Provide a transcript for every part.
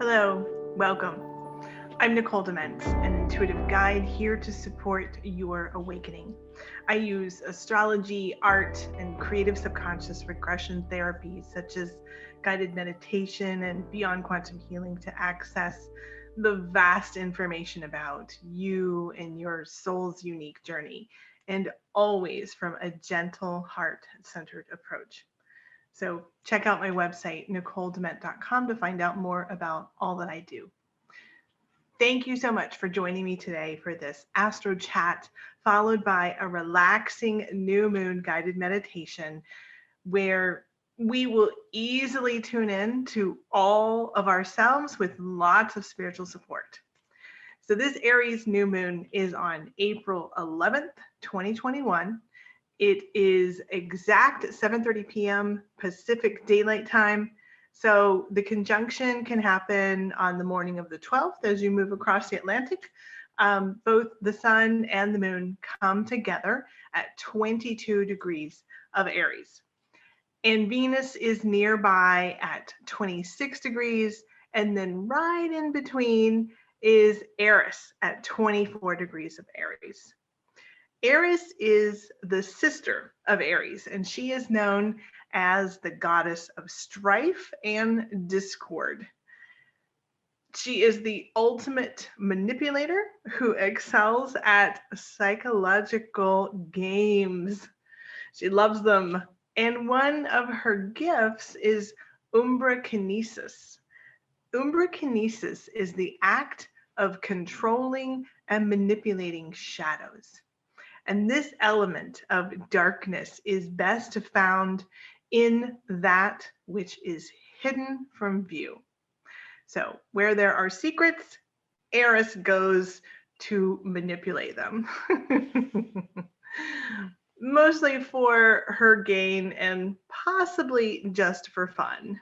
Hello, welcome. I'm Nichole DeMent, an intuitive guide here to support your awakening. I use astrology, art, and creative subconscious regression therapy, such as guided meditation and beyond quantum healing, to access the vast information about you and your soul's unique journey, and always from a gentle, heart-centered approach. So check out my website, NicholeDement.com, to find out more about all that I do. Thank you so much for joining me today for this astro chat, followed by a relaxing new moon guided meditation where we will easily tune in to all of ourselves with lots of spiritual support. So this Aries new moon is on April 11th, 2021. It is exact 7:30 p.m. Pacific Daylight Time. So the conjunction can happen on the morning of the 12th as you move across the Atlantic. Both the sun and the moon come together at 22 degrees of Aries. And Venus is nearby at 26 degrees. And then right in between is Eris at 24 degrees of Aries. Eris is the sister of Aries, and she is known as the goddess of strife and discord. She is the ultimate manipulator who excels at psychological games. She loves them. And one of her gifts is umbrakinesis. Umbrakinesis is the act of controlling and manipulating shadows. And this element of darkness is best found in that which is hidden from view. So where there are secrets, Eris goes to manipulate them. Mostly for her gain and possibly just for fun.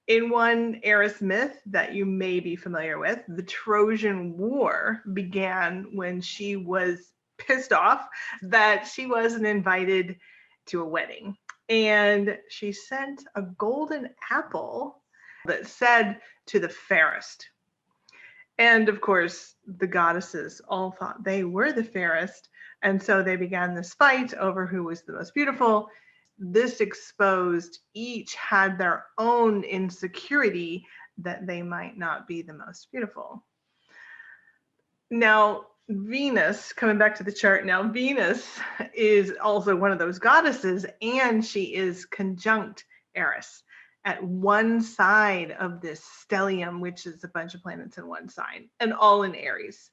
In one Eris myth that you may be familiar with, the Trojan War began when she was pissed off that she wasn't invited to a wedding. And she sent a golden apple that said, "To the fairest." And of course, the goddesses all thought they were the fairest. And so they began this fight over who was the most beautiful. This exposed each had their own insecurity that they might not be the most beautiful. Now, Venus, coming back to the chart now, Venus is also one of those goddesses, and she is conjunct Eris at one side of this stellium, which is a bunch of planets in one sign, and all in Aries.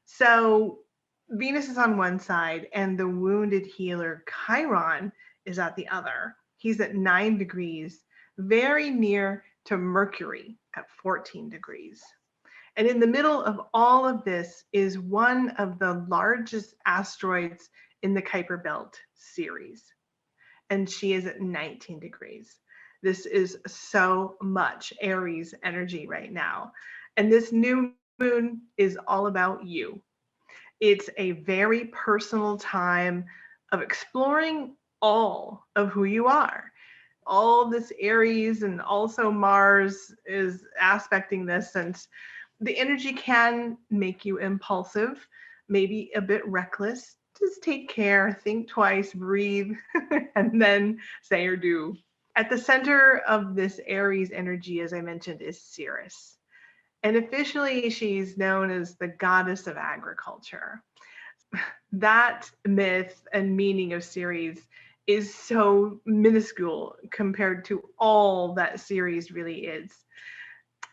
So Venus is on one side, and the wounded healer Chiron is at the other. He's at 9 degrees, very near to Mercury at 14 degrees. And in the middle of all of this is one of the largest asteroids in the Kuiper Belt series. And she is at 19 degrees. This is so much Aries energy right now. And this new moon is all about you. It's a very personal time of exploring all of who you are. All this Aries, and also Mars is aspecting this, and the energy can make you impulsive, maybe a bit reckless. Just take care, think twice, breathe, and then say or do. At the center of this Aries energy, as I mentioned, is Ceres. And officially, she's known as the goddess of agriculture. That myth and meaning of Ceres is so minuscule compared to all that Ceres really is.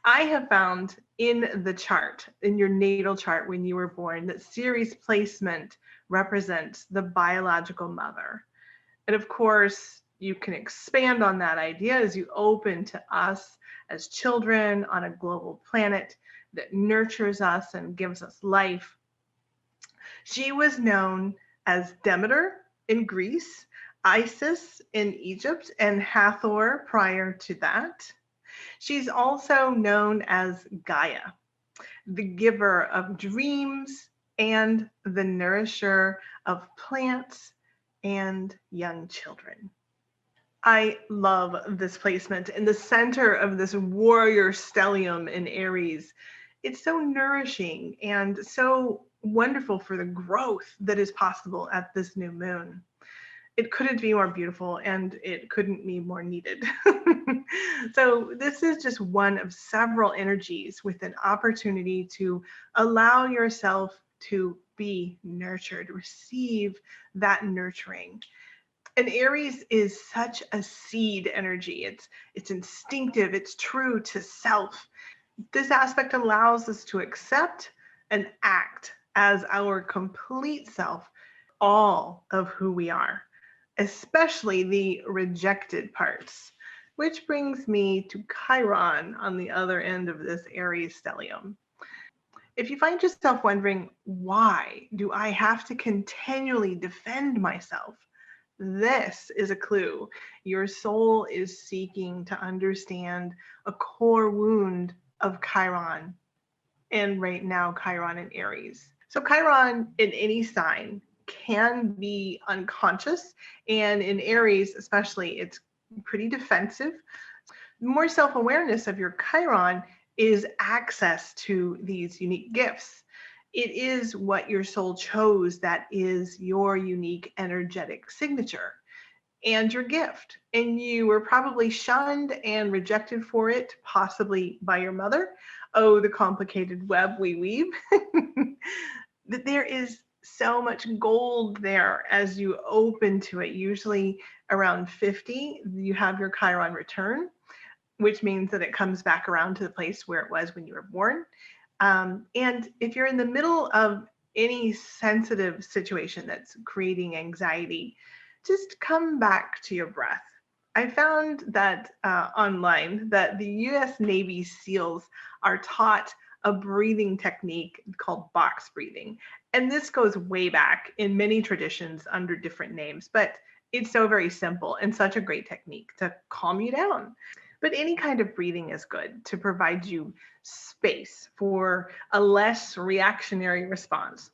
I have found in the chart, in your natal chart when you were born, that Ceres placement represents the biological mother. And of course, you can expand on that idea as you open to us as children on a global planet that nurtures us and gives us life. She was known as Demeter in Greece, Isis in Egypt, and Hathor prior to that. She's also known as Gaia, the giver of dreams and the nourisher of plants and young children. I love this placement in the center of this warrior stellium in Aries. It's so nourishing and so wonderful for the growth that is possible at this new moon. It couldn't be more beautiful and it couldn't be more needed. So this is just one of several energies with an opportunity to allow yourself to be nurtured, receive that nurturing. And Aries is such a seed energy. It's instinctive, it's true to self. This aspect allows us to accept and act as our complete self, all of who we are, especially the rejected parts. Which brings me to Chiron on the other end of this Aries stellium. If you find yourself wondering, why do I have to continually defend myself? This is a clue. Your soul is seeking to understand a core wound of Chiron, and right now, Chiron in Aries. So, Chiron in any sign can be unconscious, and in Aries, especially, it's pretty defensive. More self awareness of your Chiron is access to these unique gifts. It is what your soul chose that is your unique energetic signature and your gift. And you were probably shunned and rejected for it, possibly by your mother. Oh, the complicated web we weave. That there is so much gold there as you open to it. Usually around 50, you have your Chiron return, which means that it comes back around to the place where it was when you were born. And if you're in the middle of any sensitive situation that's creating anxiety, just come back to your breath. I found that online that the US Navy SEALs are taught a breathing technique called box breathing. And this goes way back in many traditions under different names, but it's so very simple and such a great technique to calm you down. But any kind of breathing is good to provide you space for a less reactionary response.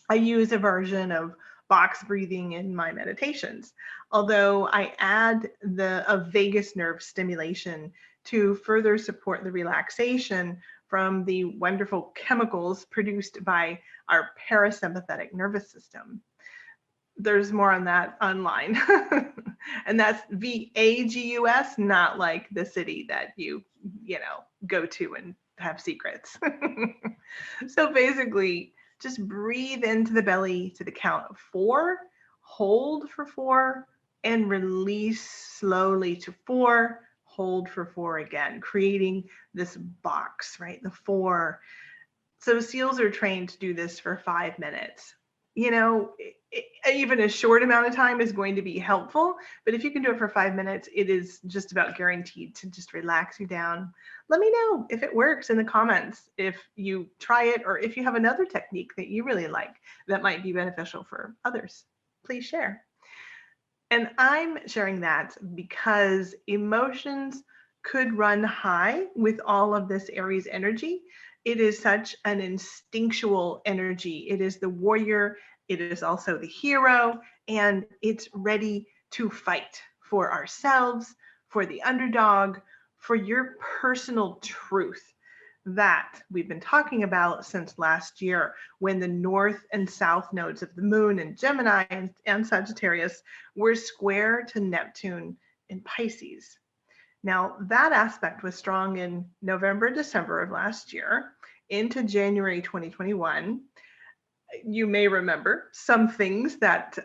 I use a version of box breathing in my meditations, although I add a vagus nerve stimulation to further support the relaxation from the wonderful chemicals produced by our parasympathetic nervous system. There's more on that online. And that's VAGUS, not like the city that you go to and have secrets. So basically, just breathe into the belly to the count of 4, hold for 4, and release slowly to 4, hold for 4 again, creating this box, right? The 4. So SEALs are trained to do this for 5 minutes. Even a short amount of time is going to be helpful, but if you can do it for 5 minutes, it is just about guaranteed to just relax you down. Let me know if it works in the comments, if you try it, or if you have another technique that you really like that might be beneficial for others. Please share. And I'm sharing that because emotions could run high with all of this Aries energy. It is such an instinctual energy. It is the warrior, it is also the hero, and it's ready to fight for ourselves, for the underdog, for your personal truth that we've been talking about since last year, when the north and south nodes of the moon in Gemini and Sagittarius were square to Neptune in Pisces. Now, that aspect was strong in November, December of last year into January 2021. You may remember some things that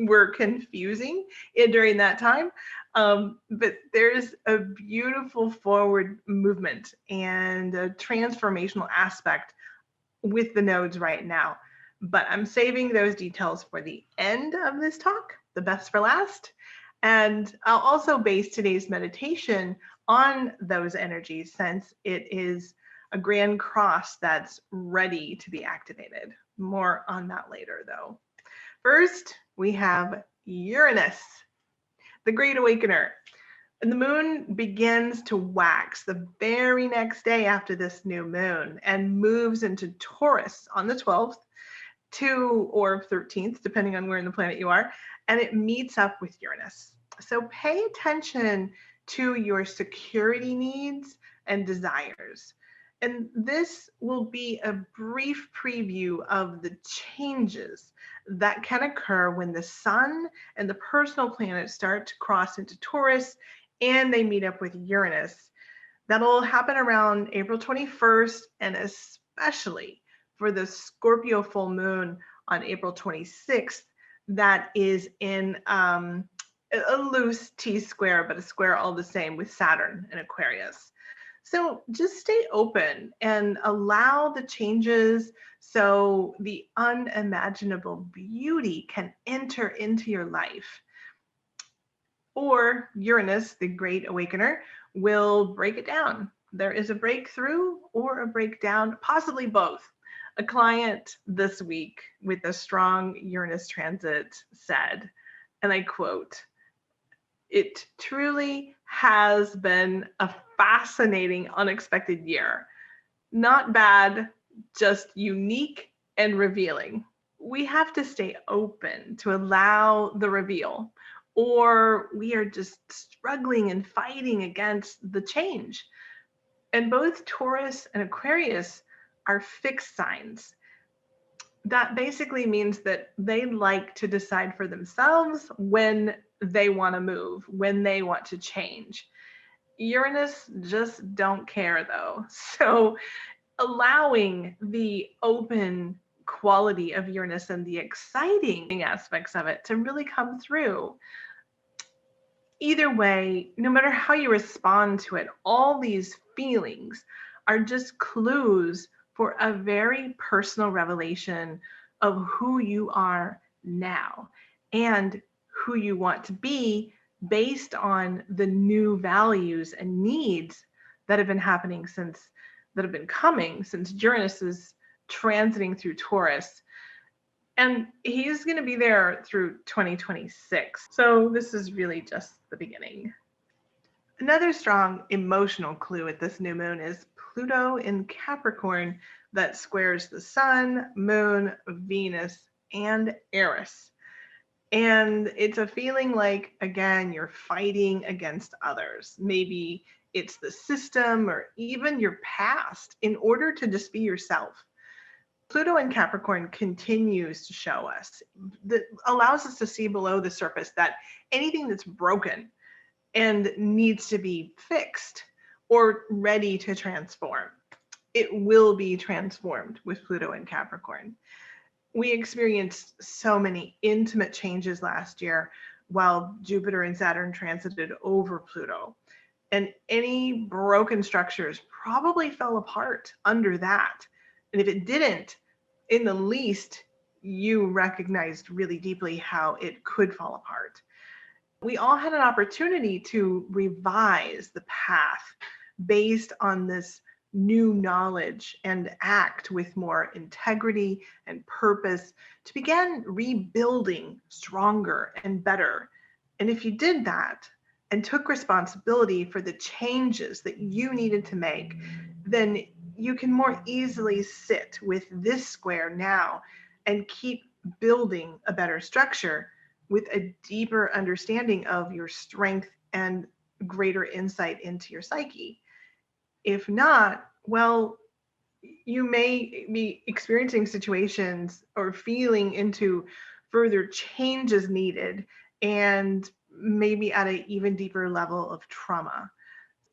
were confusing during that time. But there's a beautiful forward movement and a transformational aspect with the nodes right now. But I'm saving those details for the end of this talk, the best for last. And I'll also base today's meditation on those energies, since it is a grand cross that's ready to be activated. More on that later, though. First, we have Uranus, the Great Awakener. And the moon begins to wax the very next day after this new moon and moves into Taurus on the 12th. or 13th, depending on where in the planet you are, and it meets up with Uranus. So pay attention to your security needs and desires. And this will be a brief preview of the changes that can occur when the sun and the personal planets start to cross into Taurus and they meet up with Uranus. That'll happen around April 21st, and especially for the Scorpio full moon on April 26th. That is in a loose T-square, but a square all the same with Saturn in Aquarius. So just stay open and allow the changes so the unimaginable beauty can enter into your life. Or Uranus, the great awakener, will break it down. There is a breakthrough or a breakdown, possibly both. A client this week with a strong Uranus transit said, and I quote, "It truly has been a fascinating, unexpected year. Not bad, just unique and revealing. We have to stay open to allow the reveal, or we are just struggling and fighting against the change." And both Taurus and Aquarius are fixed signs. That basically means that they like to decide for themselves when they want to move, when they want to change. Uranus just don't care though. So allowing the open quality of Uranus and the exciting aspects of it to really come through. Either way, no matter how you respond to it, all these feelings are just clues for a very personal revelation of who you are now and who you want to be based on the new values and needs that have been happening that have been coming since Uranus is transiting through Taurus. And he's going to be there through 2026. So this is really just the beginning. Another strong emotional clue at this new moon is Pluto in Capricorn that squares the sun, moon, Venus, and Eris. And it's a feeling like, again, you're fighting against others. Maybe it's the system or even your past in order to just be yourself. Pluto in Capricorn continues to show us, that allows us to see below the surface that anything that's broken and needs to be fixed or ready to transform, it will be transformed with Pluto in Capricorn. We experienced so many intimate changes last year while Jupiter and Saturn transited over Pluto. And any broken structures probably fell apart under that. And if it didn't, in the least, you recognized really deeply how it could fall apart. We all had an opportunity to revise the path based on this new knowledge and act with more integrity and purpose to begin rebuilding stronger and better. And if you did that and took responsibility for the changes that you needed to make, then you can more easily sit with this square now and keep building a better structure with a deeper understanding of your strength and greater insight into your psyche. If not, well, you may be experiencing situations or feeling into further changes needed and maybe at an even deeper level of trauma.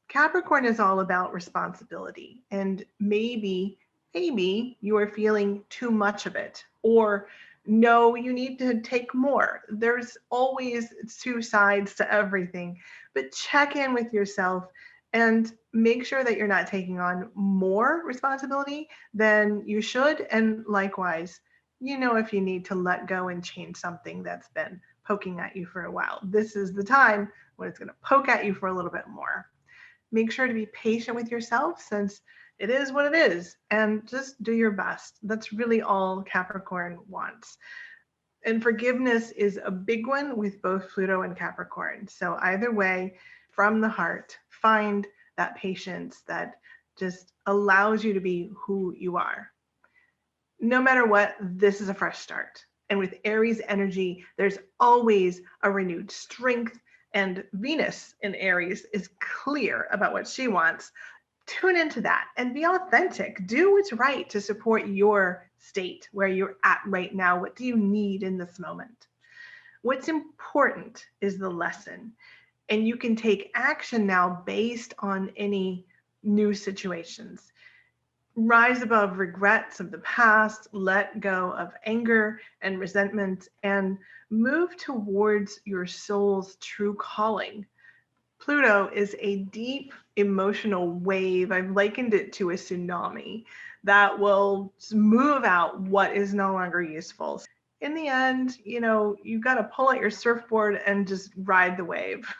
Capricorn is all about responsibility, and maybe you are feeling too much of it, or no, you need to take more. There's always two sides to everything, but check in with yourself and make sure that you're not taking on more responsibility than you should. And likewise, if you need to let go and change something that's been poking at you for a while, this is the time when it's going to poke at you for a little bit more. Make sure to be patient with yourself, since it is what it is, and just do your best. That's really all Capricorn wants. And forgiveness is a big one with both Pluto and Capricorn. So either way, from the heart, find that patience that just allows you to be who you are. No matter what, this is a fresh start. And with Aries energy, there's always a renewed strength, and Venus in Aries is clear about what she wants. Tune into that and be authentic. Do what's right to support your state, where you're at right now. What do you need in this moment? What's important is the lesson, and you can take action now based on any new situations. Rise above regrets of the past, let go of anger and resentment, and move towards your soul's true calling. Pluto is a deep emotional wave. I've likened it to a tsunami that will move out what is no longer useful. In the end, you've got to pull out your surfboard and just ride the wave.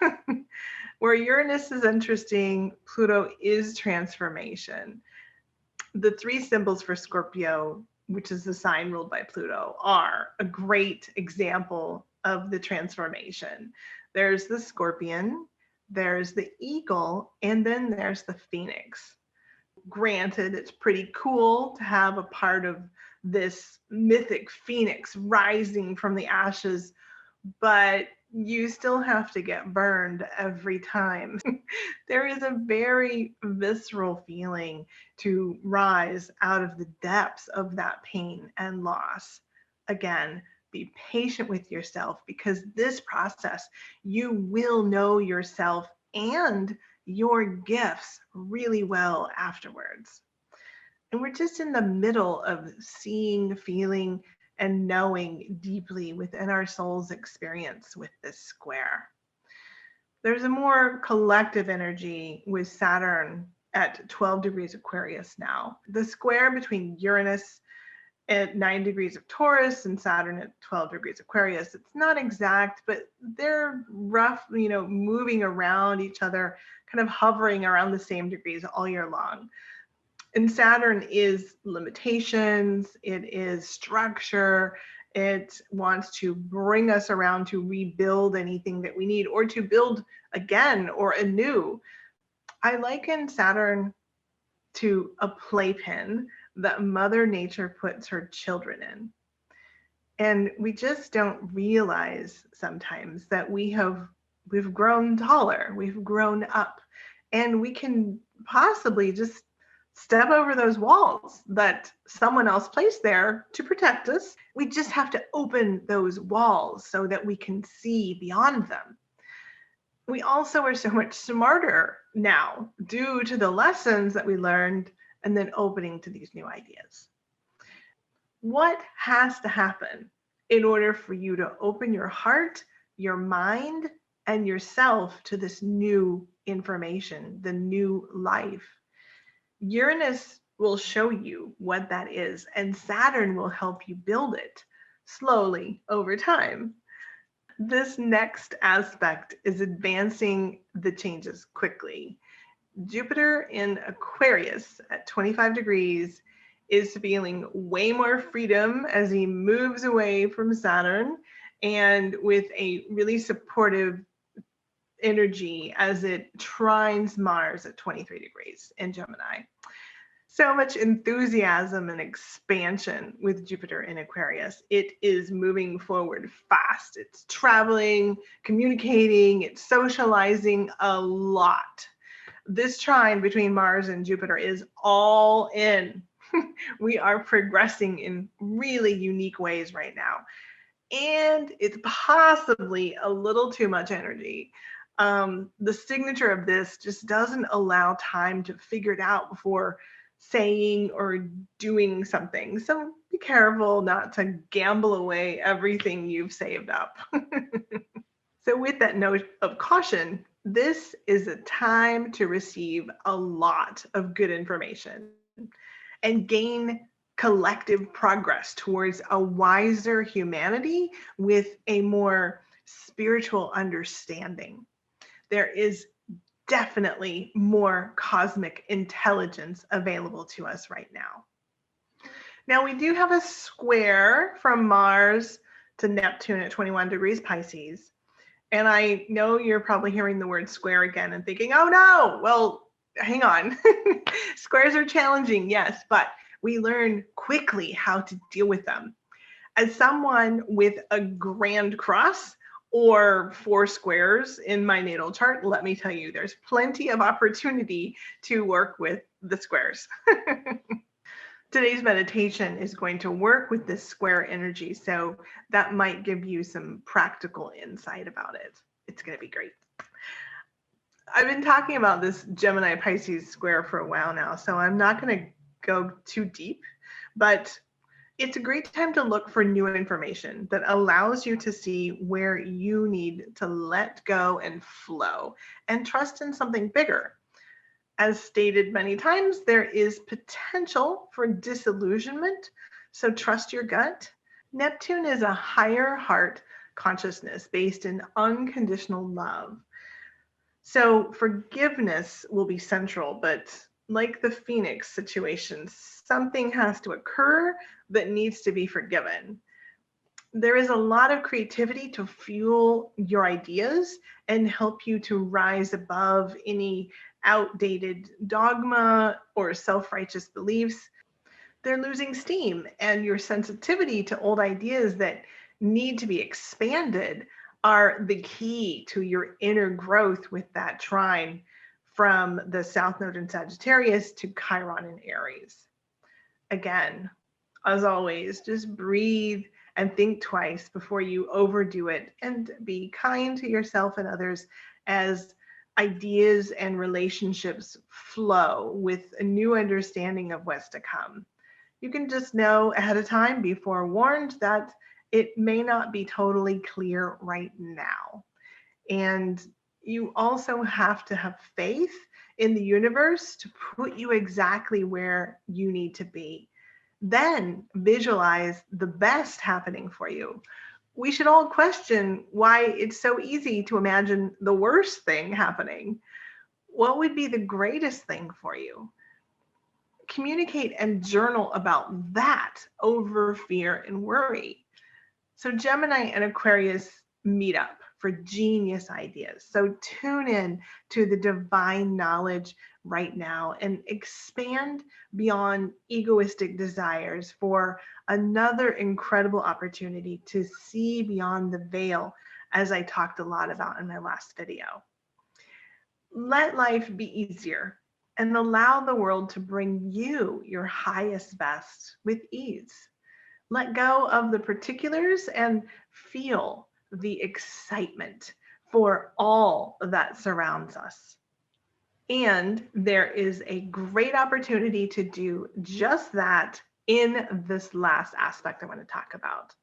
Where Uranus is interesting, Pluto is transformation. The three symbols for Scorpio, which is the sign ruled by Pluto, are a great example of the transformation. There's the scorpion, there's the eagle, and then there's the phoenix. Granted, it's pretty cool to have a part of this mythic phoenix rising from the ashes, but you still have to get burned every time. There is a very visceral feeling to rise out of the depths of that pain and loss. Again, be patient with yourself, because this process, you will know yourself and your gifts really well afterwards. And we're just in the middle of seeing, feeling, and knowing deeply within our soul's experience with this square. There's a more collective energy with Saturn at 12 degrees Aquarius now. The square between Uranus at 9 degrees of Taurus and Saturn at 12 degrees Aquarius, it's not exact, but they're roughly, moving around each other, kind of hovering around the same degrees all year long. And Saturn is limitations, it is structure, it wants to bring us around to rebuild anything that we need, or to build again or anew. I liken Saturn to a playpen that Mother Nature puts her children in. And we just don't realize sometimes that we've grown taller, we've grown up, and we can possibly just step over those walls that someone else placed there to protect us. We just have to open those walls so that we can see beyond them. We also are so much smarter now due to the lessons that we learned and then opening to these new ideas. What has to happen in order for you to open your heart, your mind, and yourself to this new information, the new life? Uranus will show you what that is, and Saturn will help you build it slowly over time. This next aspect is advancing the changes quickly. Jupiter in Aquarius at 25 degrees is feeling way more freedom as he moves away from Saturn, and with a really supportive energy as it trines Mars at 23 degrees in Gemini. So much enthusiasm and expansion with Jupiter in Aquarius. It is moving forward fast. It's traveling, communicating, it's socializing a lot. This trine between Mars and Jupiter is all in. We are progressing in really unique ways right now. And it's possibly a little too much energy. The signature of this just doesn't allow time to figure it out before saying or doing something. So be careful not to gamble away everything you've saved up. So with that note of caution, this is a time to receive a lot of good information and gain collective progress towards a wiser humanity with a more spiritual understanding. There is definitely more cosmic intelligence available to us right now. Now we do have a square from Mars to Neptune at 21 degrees Pisces. And I know you're probably hearing the word square again and thinking, oh no, well, hang on. Squares are challenging, yes, but we learn quickly how to deal with them. As someone with a grand cross or 4 squares in my natal chart, let me tell you, there's plenty of opportunity to work with the squares. Today's meditation is going to work with this square energy, so that might give you some practical insight about it. It's going to be great. I've been talking about this Gemini Pisces square for a while now, so I'm not going to go too deep, but it's a great time to look for new information that allows you to see where you need to let go and flow and trust in something bigger. As stated many times, there is potential for disillusionment, so trust your gut. Neptune is a higher heart consciousness based in unconditional love. So forgiveness will be central, but like the Phoenix situation, something has to occur that needs to be forgiven. There is a lot of creativity to fuel your ideas and help you to rise above any outdated dogma or self-righteous beliefs. They're losing steam, and your sensitivity to old ideas that need to be expanded are the key to your inner growth with that trine from the South Node in Sagittarius to Chiron in Aries. Again, as always, just breathe and think twice before you overdo it, and be kind to yourself and others as ideas and relationships flow with a new understanding of what's to come. You can just know ahead of time, be forewarned that it may not be totally clear right now. And you also have to have faith in the universe to put you exactly where you need to be. Then visualize the best happening for you. We should all question why it's so easy to imagine the worst thing happening. What would be the greatest thing for you? Communicate and journal about that over fear and worry. So Gemini and Aquarius meet up for genius ideas. So tune in to the divine knowledge right now and expand beyond egoistic desires for another incredible opportunity to see beyond the veil, as I talked a lot about in my last video. Let life be easier and allow the world to bring you your highest best with ease. Let go of the particulars and feel the excitement for all that surrounds us. And there is a great opportunity to do just that in this last aspect I want to talk about.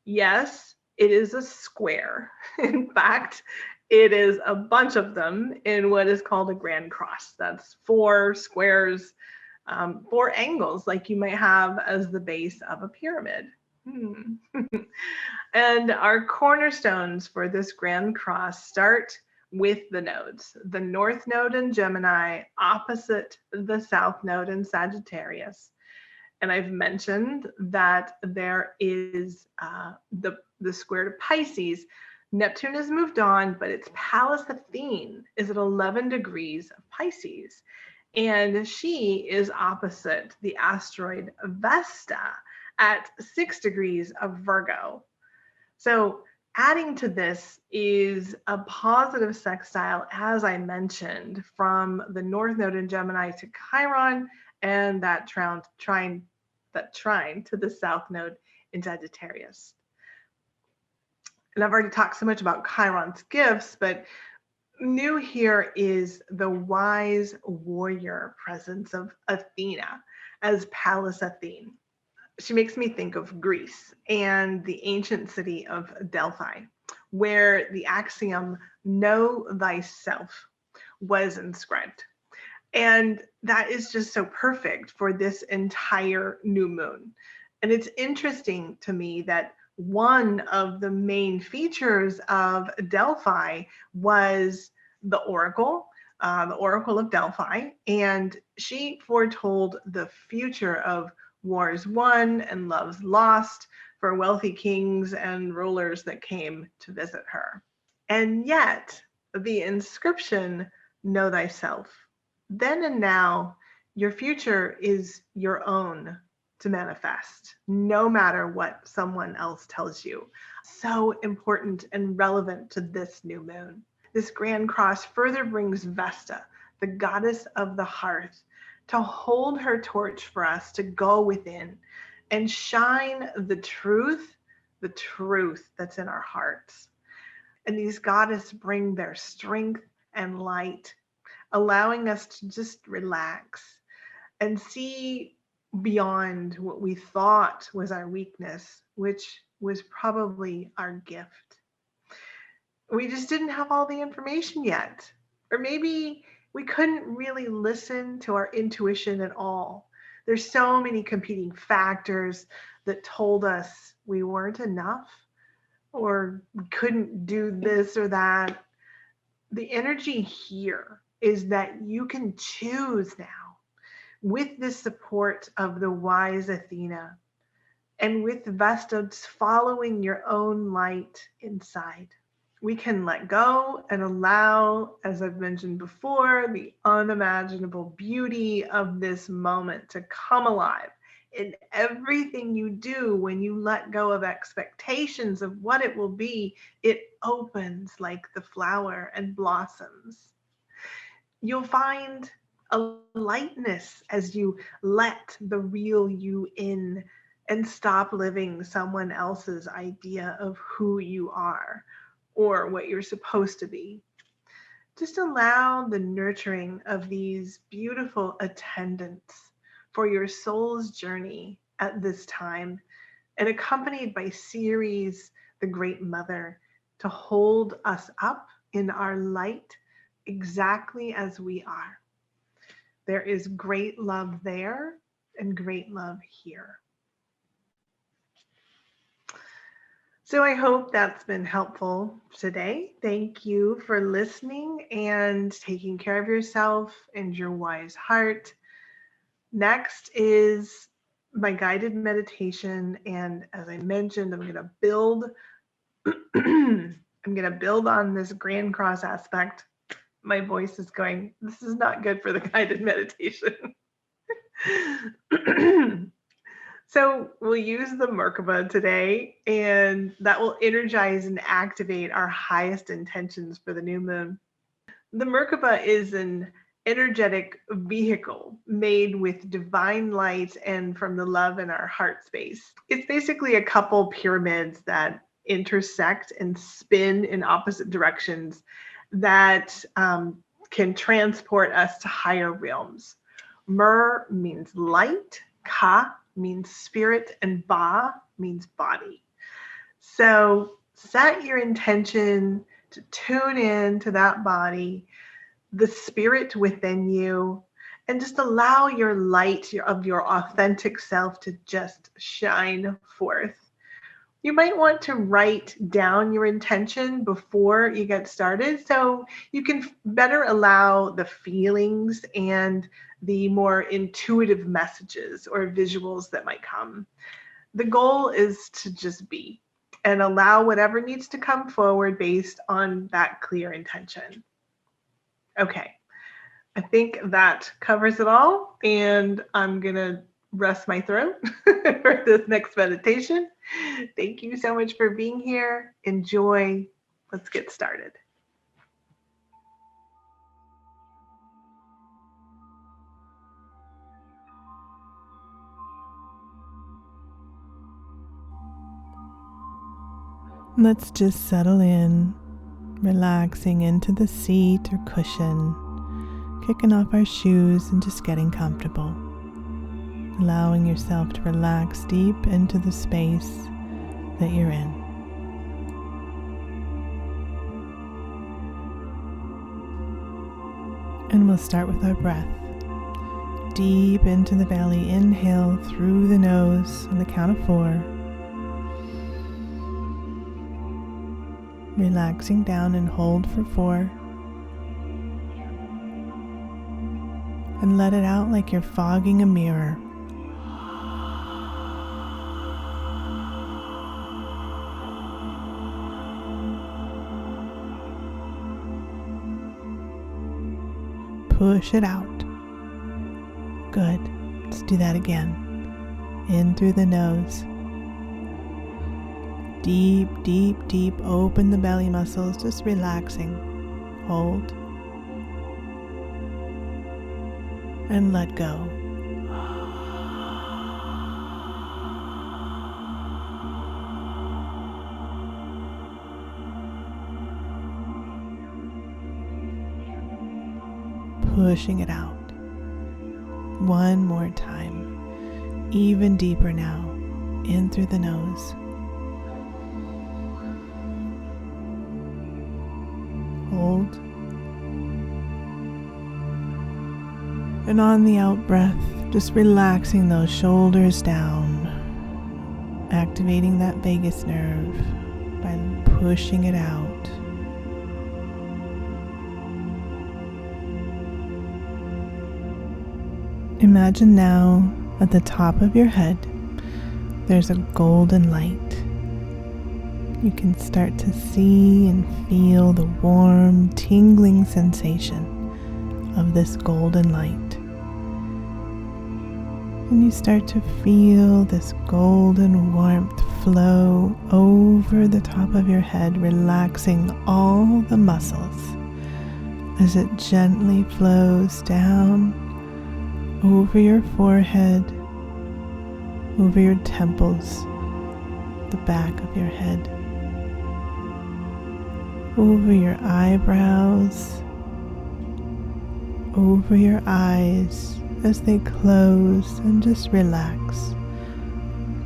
Yes, it is a square. In fact, it is a bunch of them in what is called a grand cross. That's 4 squares, 4 angles like you might have as the base of a pyramid. And our cornerstones for this grand cross start with the nodes. The North Node in Gemini opposite the South Node in Sagittarius. And I've mentioned that there is the square to Pisces. Neptune has moved on, but its Pallas Athene is at 11 degrees of Pisces. And she is opposite the asteroid Vesta at 6 degrees of Virgo. So adding to this is a positive sextile, as I mentioned, from the North Node in Gemini to Chiron, and that trine to the South Node in Sagittarius. And I've already talked so much about Chiron's gifts, but new here is the wise warrior presence of Athena as Pallas Athene. She makes me think of Greece and the ancient city of Delphi, where the axiom, know thyself, was inscribed. And that is just so perfect for this entire new moon. And it's interesting to me that one of the main features of Delphi was the Oracle of Delphi, and she foretold the future of wars won and loves lost for wealthy kings and rulers that came to visit her. And yet, the inscription, know thyself, then and now, Your future is your own to manifest, no matter what someone else tells you. So important and relevant to this new moon. This grand cross further brings Vesta, the goddess of the hearth, to hold her torch for us to go within and shine the truth that's in our hearts. And these goddesses bring their strength and light, allowing us to just relax and see beyond what we thought was our weakness, which was probably our gift. We just didn't have all the information yet. Or maybe we couldn't really listen to our intuition at all. There's so many competing factors that told us we weren't enough or we couldn't do this or that. The energy here is that you can choose now with the support of the wise Athena and with Vesta following your own light inside. We can let go and allow, as I've mentioned before, the unimaginable beauty of this moment to come alive in everything you do. When you let go of expectations of what it will be, it opens like the flower and blossoms. You'll find a lightness as you let the real you in and stop living someone else's idea of who you are or what you're supposed to be. Just allow the nurturing of these beautiful attendants for your soul's journey at this time, and accompanied by Ceres, the Great Mother, to hold us up in our light exactly as we are. There is great love there and great love here. So I hope that's been helpful today. Thank you for listening and taking care of yourself and your wise heart. Next is my guided meditation. And as I mentioned, I'm going to build on this Grand Cross aspect. My voice is going, this is not good for the guided meditation. So we'll use the Merkaba today, and that will energize and activate our highest intentions for the new moon. The Merkaba is an energetic vehicle made with divine light and from the love in our heart space. It's basically a couple pyramids that intersect and spin in opposite directions that can transport us to higher realms. Mer means light, Ka means spirit, and Ba means body. So set your intention to tune in to that body, the spirit within you, and just allow your light of your authentic self to just shine forth. You might want to write down your intention before you get started so you can better allow the feelings and the more intuitive messages or visuals that might come. The goal is to just be and allow whatever needs to come forward based on that clear intention. Okay, I think that covers it all, and I'm going to rest my throat for this next meditation. Thank you so much for being here. Enjoy. Let's get started. Let's just settle in, relaxing into the seat or cushion, kicking off our shoes and just getting comfortable. Allowing yourself to relax deep into the space that you're in. And we'll start with our breath. Deep into the belly, inhale through the nose on the count of 4. Relaxing down and hold for 4. And let it out like you're fogging a mirror. Push it out. Good. Let's do that again. In through the nose. Deep, deep, deep. Open the belly muscles, just relaxing. Hold. And let go. Pushing it out. One more time. Even deeper now. In through the nose. Hold. And on the out breath, just relaxing those shoulders down, activating that vagus nerve by pushing it out. Imagine now at the top of your head, there's a golden light. You can start to see and feel the warm, tingling sensation of this golden light. And you start to feel this golden warmth flow over the top of your head, relaxing all the muscles as it gently flows down over your forehead, over your temples, the back of your head, over your eyebrows, over your eyes as they close and just relax.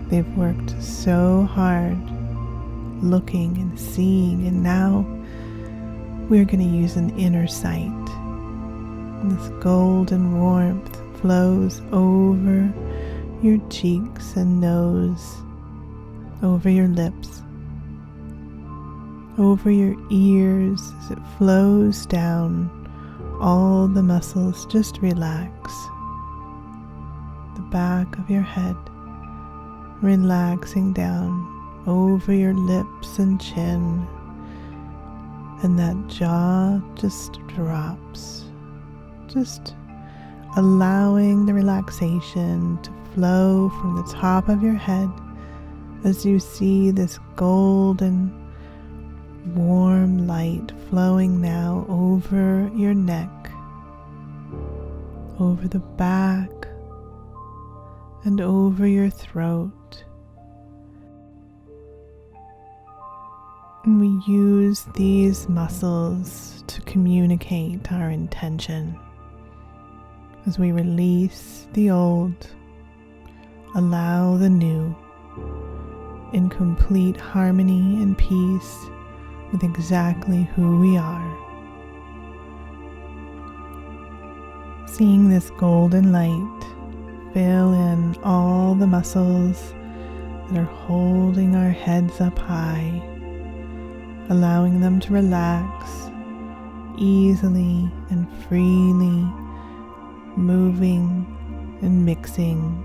They've worked so hard looking and seeing, and now we're going to use an inner sight. And this golden warmth flows over your cheeks and nose, over your lips, over your ears as it flows down. All the muscles just relax. The back of your head, relaxing down over your lips and chin, and that jaw just drops. Just allowing the relaxation to flow from the top of your head as you see this golden warm light flowing now over your neck, over the back, and over your throat. And we use these muscles to communicate our intention. As we release the old, allow the new, in complete harmony and peace with exactly who we are. Seeing this golden light fill in all the muscles that are holding our heads up high, allowing them to relax easily and freely, moving and mixing.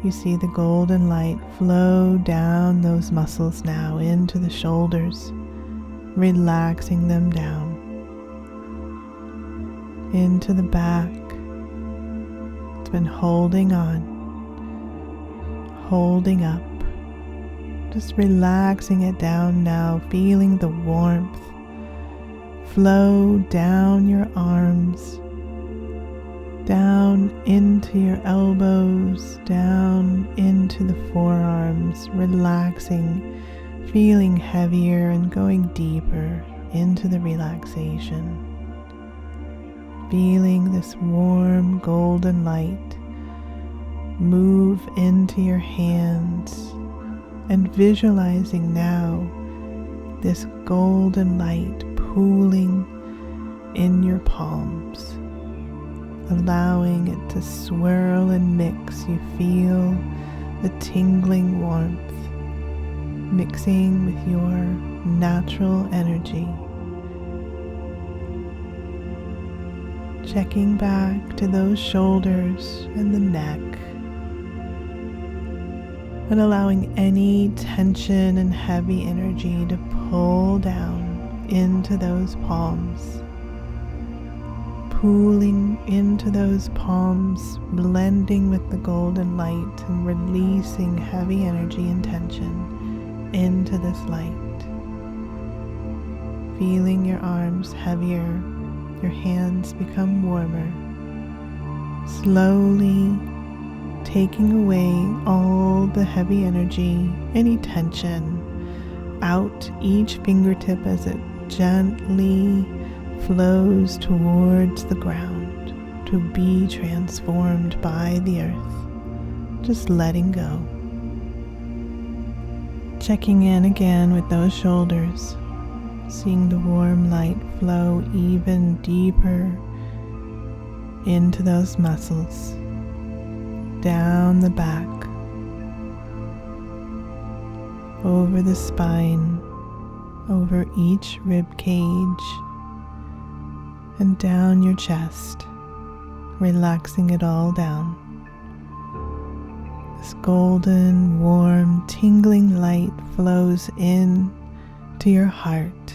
You see the golden light flow down those muscles now into the shoulders, relaxing them down, into the back. It's been holding on, holding up, just relaxing it down now, feeling the warmth flow down your arms, down into your elbows, down into the forearms, relaxing, feeling heavier and going deeper into the relaxation. Feeling this warm golden light move into your hands and visualizing now this golden light pooling in your palms, allowing it to swirl and mix. You feel the tingling warmth mixing with your natural energy. Checking back to those shoulders and the neck, and allowing any tension and heavy energy to pull down into those palms, cooling into those palms, blending with the golden light and releasing heavy energy and tension into this light. Feeling your arms heavier, your hands become warmer. Slowly taking away all the heavy energy, any tension, out each fingertip as it gently flows towards the ground to be transformed by the earth. Just letting go. Checking in again with those shoulders, seeing the warm light flow even deeper into those muscles, down the back, over the spine, over each rib cage, and down your chest, relaxing it all down. This golden, warm, tingling light flows in to your heart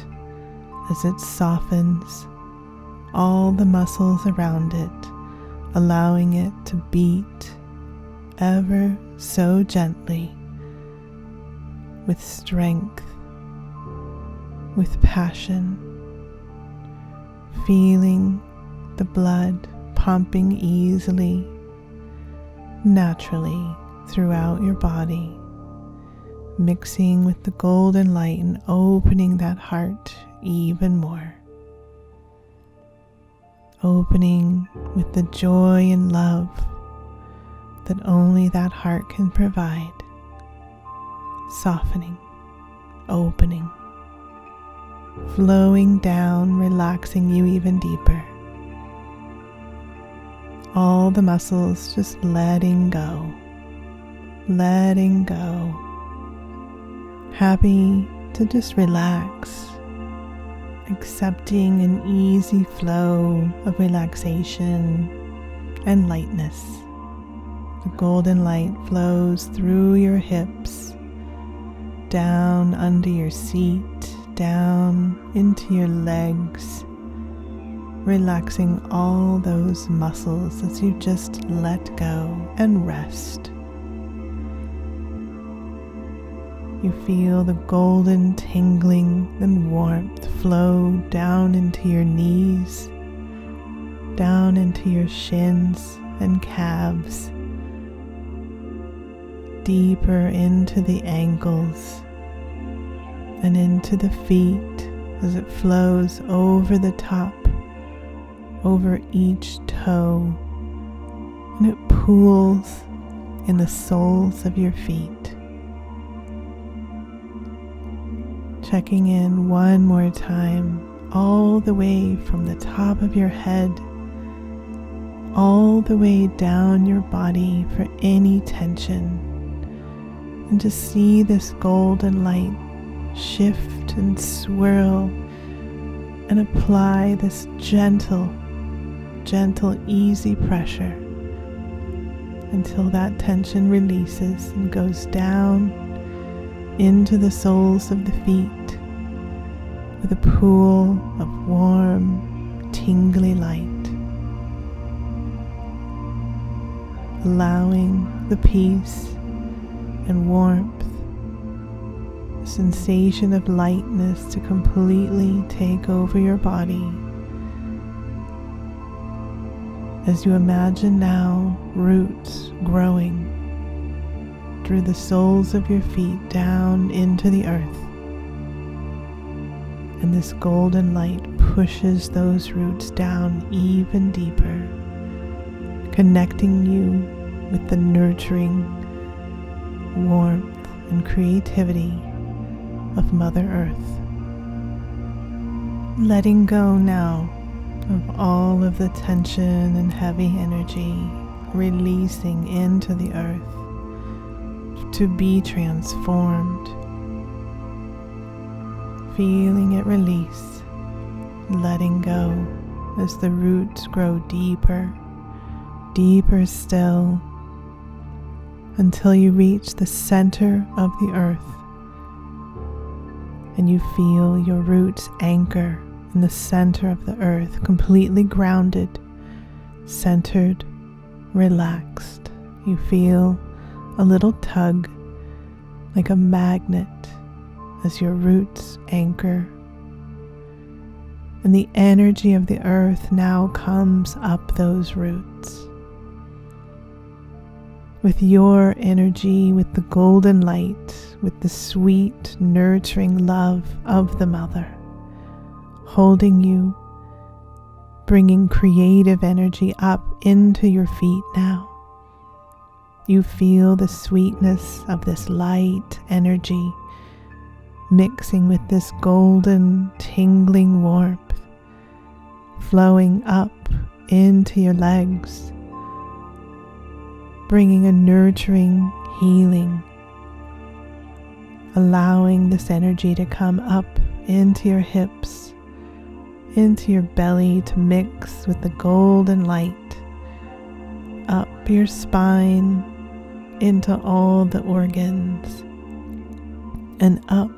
as it softens all the muscles around it, allowing it to beat ever so gently, with strength, with passion, feeling the blood pumping easily, naturally throughout your body, mixing with the golden light and opening that heart even more. Opening with the joy and love that only that heart can provide. Softening, opening, flowing down, relaxing you even deeper. All the muscles just letting go, letting go. Happy to just relax, accepting an easy flow of relaxation and lightness. The golden light flows through your hips, down under your seat, down into your legs, relaxing all those muscles as you just let go and rest. You feel the golden tingling and warmth flow down into your knees, down into your shins and calves, deeper into the ankles and into the feet as it flows over the top, over each toe, and it pools in the soles of your feet. Checking in one more time, all the way from the top of your head, all the way down your body for any tension. And just see this golden light shift and swirl and apply this gentle, easy pressure until that tension releases and goes down into the soles of the feet with a pool of warm, tingly light, allowing the peace and warmth, the sensation of lightness to completely take over your body. As you imagine now roots growing through the soles of your feet down into the earth, and this golden light pushes those roots down even deeper, connecting you with the nurturing warmth and creativity of Mother Earth. Letting go now of all of the tension and heavy energy, releasing into the earth to be transformed. Feeling it release, letting go as the roots grow deeper, deeper still, until you reach the center of the earth and you feel your roots anchor in the center of the earth, completely grounded, centered, relaxed. You feel a little tug like a magnet as your roots anchor. And the energy of the earth now comes up those roots. With your energy, with the golden light, with the sweet, nurturing love of the Mother, holding you, bringing creative energy up into your feet now. You feel the sweetness of this light energy mixing with this golden, tingling warmth, flowing up into your legs, bringing a nurturing healing, allowing this energy to come up into your hips, into your belly, to mix with the golden light, up your spine, into all the organs, and up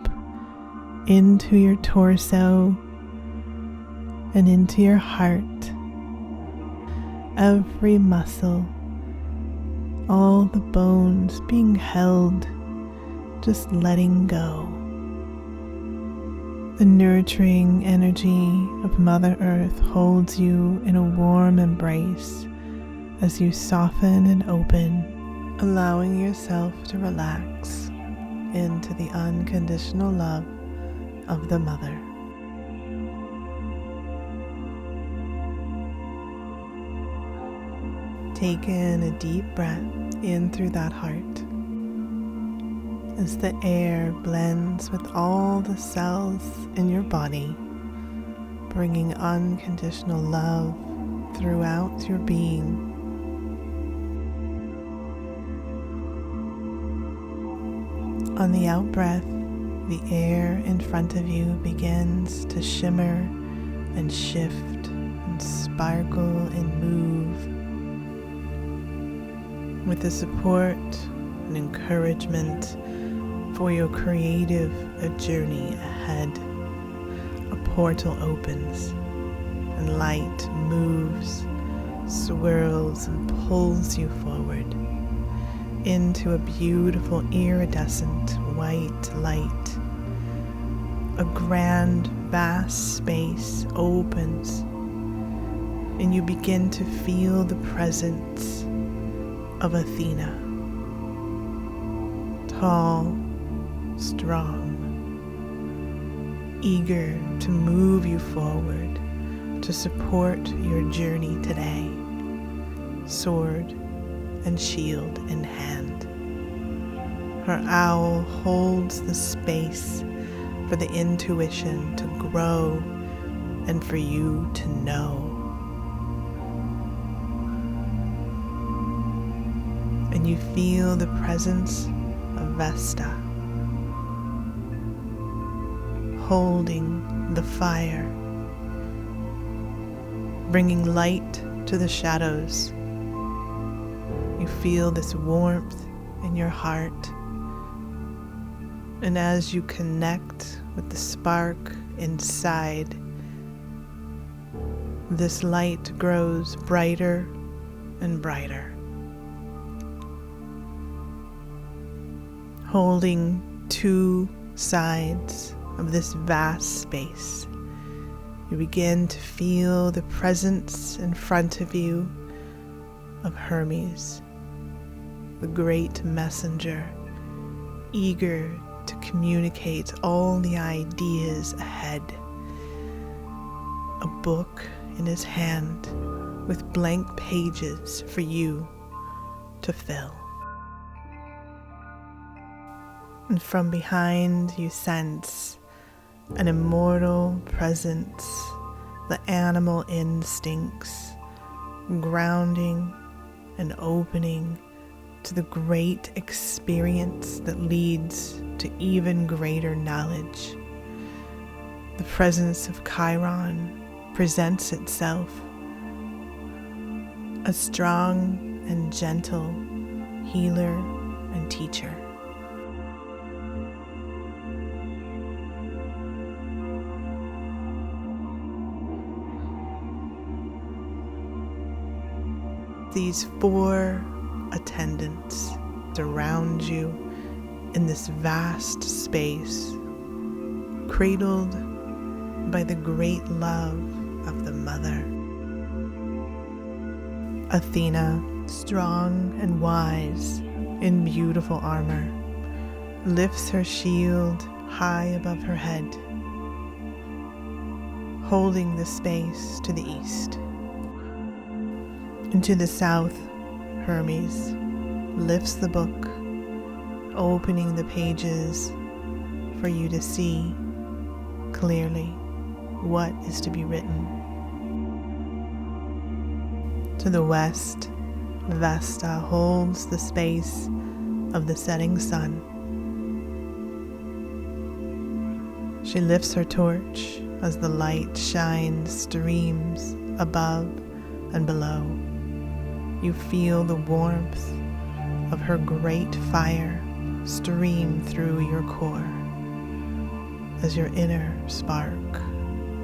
into your torso and into your heart. Every muscle, all the bones being held, just letting go. The nurturing energy of Mother Earth holds you in a warm embrace as you soften and open, allowing yourself to relax into the unconditional love of the Mother. Take in a deep breath in through that heart as the air blends with all the cells in your body, bringing unconditional love throughout your being. On the out breath, the air in front of you begins to shimmer and shift and sparkle and move with the support and encouragement for your creative journey ahead. A portal opens and light moves, swirls and pulls you forward into a beautiful iridescent white light. A grand, vast space opens and you begin to feel the presence of Athena. Tall, strong, eager to move you forward, to support your journey today, sword and shield in hand. Her owl holds the space for the intuition to grow and for you to know. And you feel the presence of Vesta, holding the fire, bringing light to the shadows. You feel this warmth in your heart, and as you connect with the spark inside, this light grows brighter and brighter. Holding two sides of this vast space, you begin to feel the presence in front of you of Hermes, the great messenger, eager to communicate all the ideas ahead. A book in his hand with blank pages for you to fill. And from behind you sense an immortal presence, the animal instincts, grounding and opening to the great experience that leads to even greater knowledge. The presence of Chiron presents itself, a strong and gentle healer and teacher. these 4 attendants surround you in this vast space, cradled by the great love of the Mother. Athena, strong and wise, in beautiful armor, lifts her shield high above her head, holding the space to the east. And to the south, Hermes lifts the book, opening the pages for you to see clearly what is to be written. To the west, Vesta holds the space of the setting sun. She lifts her torch as the light shines streams above and below. You feel the warmth of her great fire stream through your core as your inner spark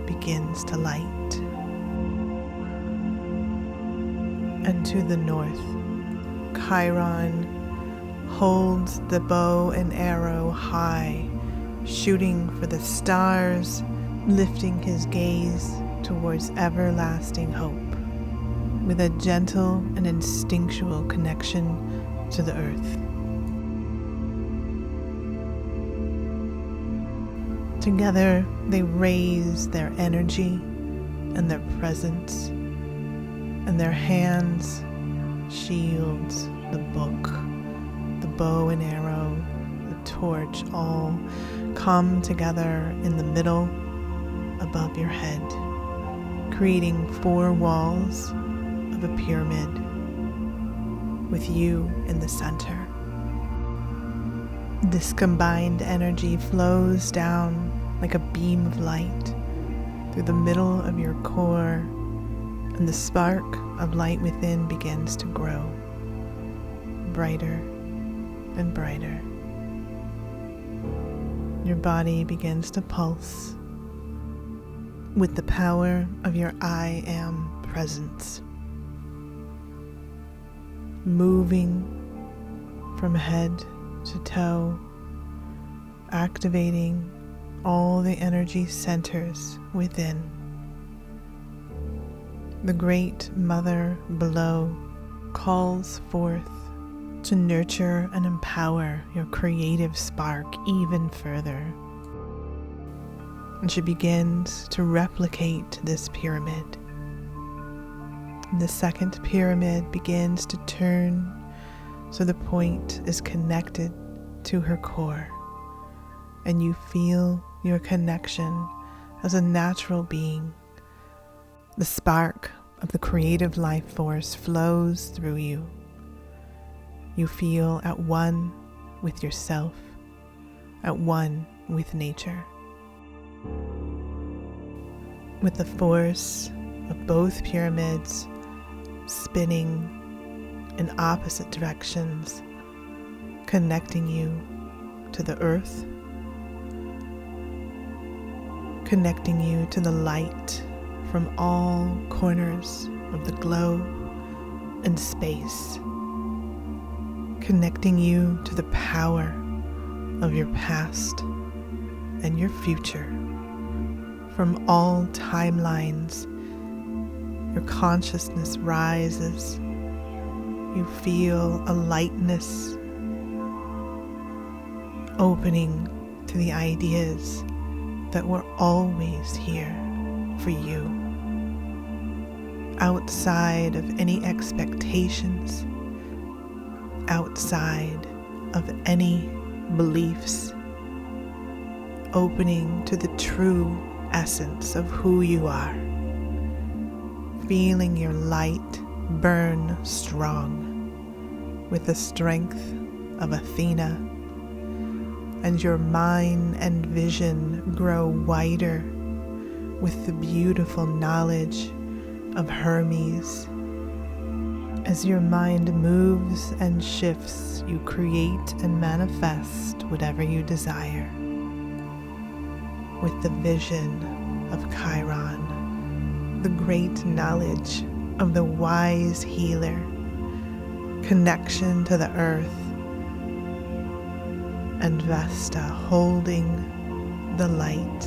begins to light. And to the north, Chiron holds the bow and arrow high, shooting for the stars, lifting his gaze towards everlasting hope, with a gentle and instinctual connection to the earth. Together, they raise their energy and their presence, and their hands, shields, the book, the bow and arrow, the torch, all come together in the middle above your head, creating 4 walls of a pyramid with you in the center. This combined energy flows down like a beam of light through the middle of your core, and the spark of light within begins to grow brighter and brighter. Your body begins to pulse with the power of your I Am presence, moving from head to toe, activating all the energy centers within. The Great Mother below calls forth to nurture and empower your creative spark even further. And she begins to replicate this pyramid. And the second pyramid begins to turn so the point is connected to her core, and you feel your connection as a natural being. The spark of the creative life force flows through you. You feel at one with yourself, at one with nature. With the force of both pyramids spinning in opposite directions, connecting you to the earth, connecting you to the light from all corners of the globe and space, connecting you to the power of your past and your future. From all timelines, your consciousness rises. You feel a lightness opening to the ideas that were always here for you, outside of any expectations, outside of any beliefs, opening to the true essence of who you are, feeling your light burn strong with the strength of Athena, and your mind and vision grow wider with the beautiful knowledge of Hermes. As your mind moves and shifts, you create and manifest whatever you desire. With the vision of Chiron, the great knowledge of the wise healer connection to the earth, and Vesta holding the light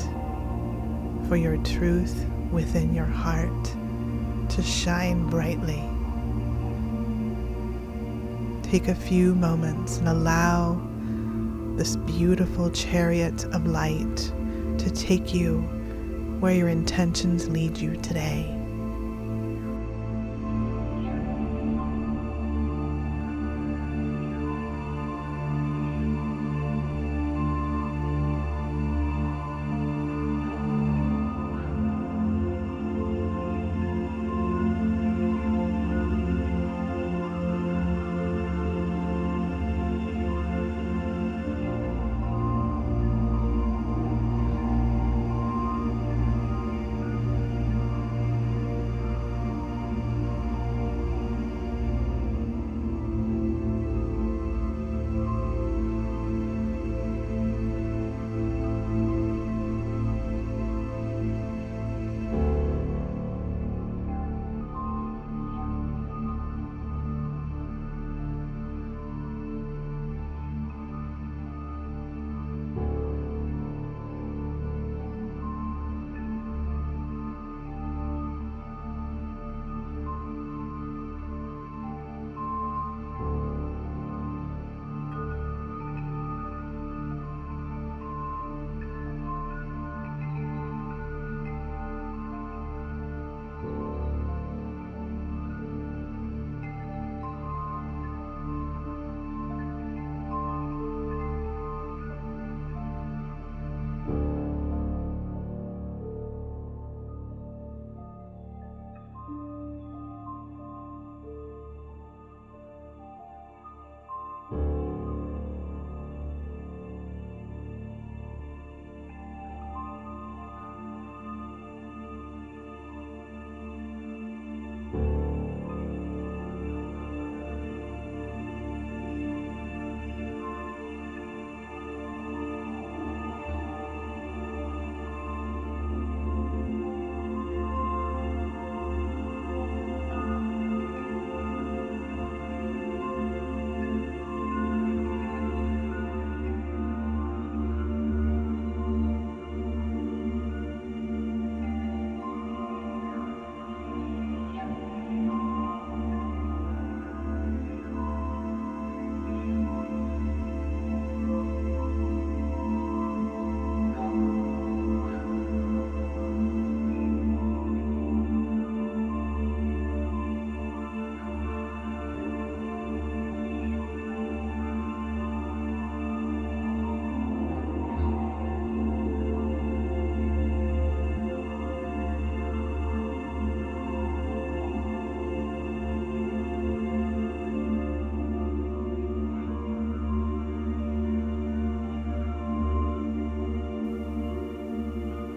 for your truth within your heart to shine brightly. Take a few moments and allow this beautiful chariot of light to take you where your intentions lead you today.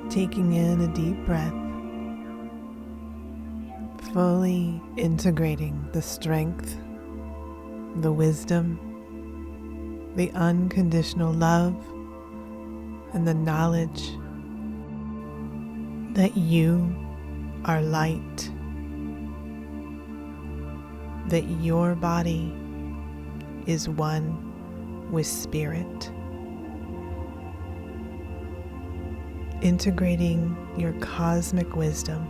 Taking in a deep breath, fully integrating the strength, the wisdom, the unconditional love, and the knowledge that you are light, that your body is one with spirit. Integrating your cosmic wisdom,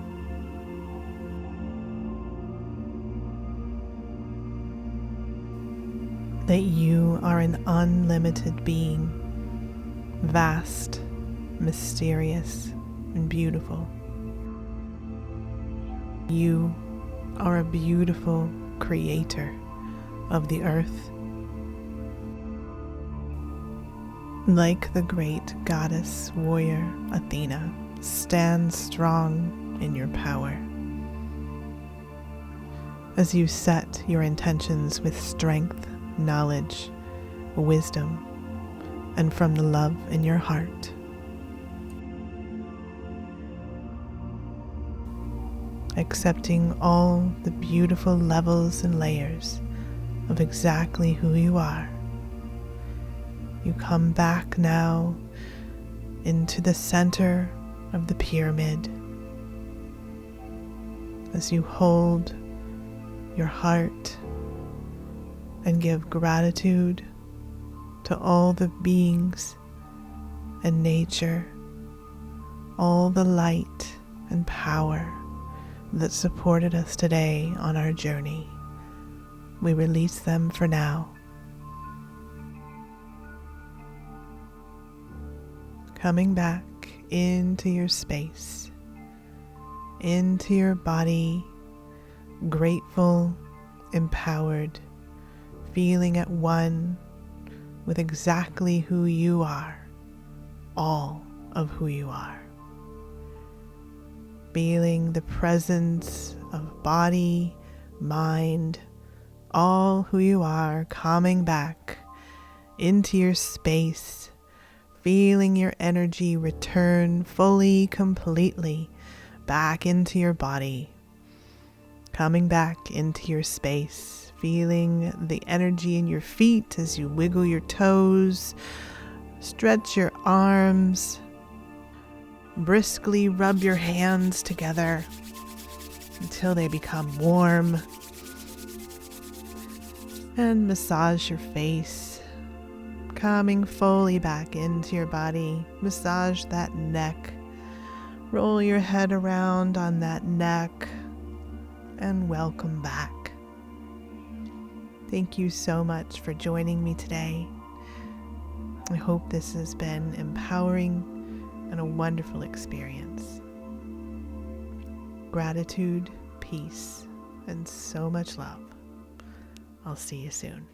that you are an unlimited being, vast, mysterious, and beautiful. You are a beautiful creator of the earth. Like the great goddess warrior Athena, stand strong in your power. As you set your intentions with strength, knowledge, wisdom, and from the love in your heart. Accepting all the beautiful levels and layers of exactly who you are. You come back now into the center of the pyramid as you hold your heart and give gratitude to all the beings and nature, all the light and power that supported us today on our journey. We release them for now. Coming back into your space, into your body, grateful, empowered, feeling at one with exactly who you are, all of who you are. Feeling the presence of body, mind, all who you are, coming back into your space, feeling your energy return fully, completely back into your body, coming back into your space, feeling the energy in your feet as you wiggle your toes, stretch your arms, briskly rub your hands together until they become warm, and massage your face, coming fully back into your body. Massage that neck, roll your head around on that neck, and welcome back. Thank you so much for joining me today. I hope this has been empowering and a wonderful experience. Gratitude, peace, and so much love. I'll see you soon.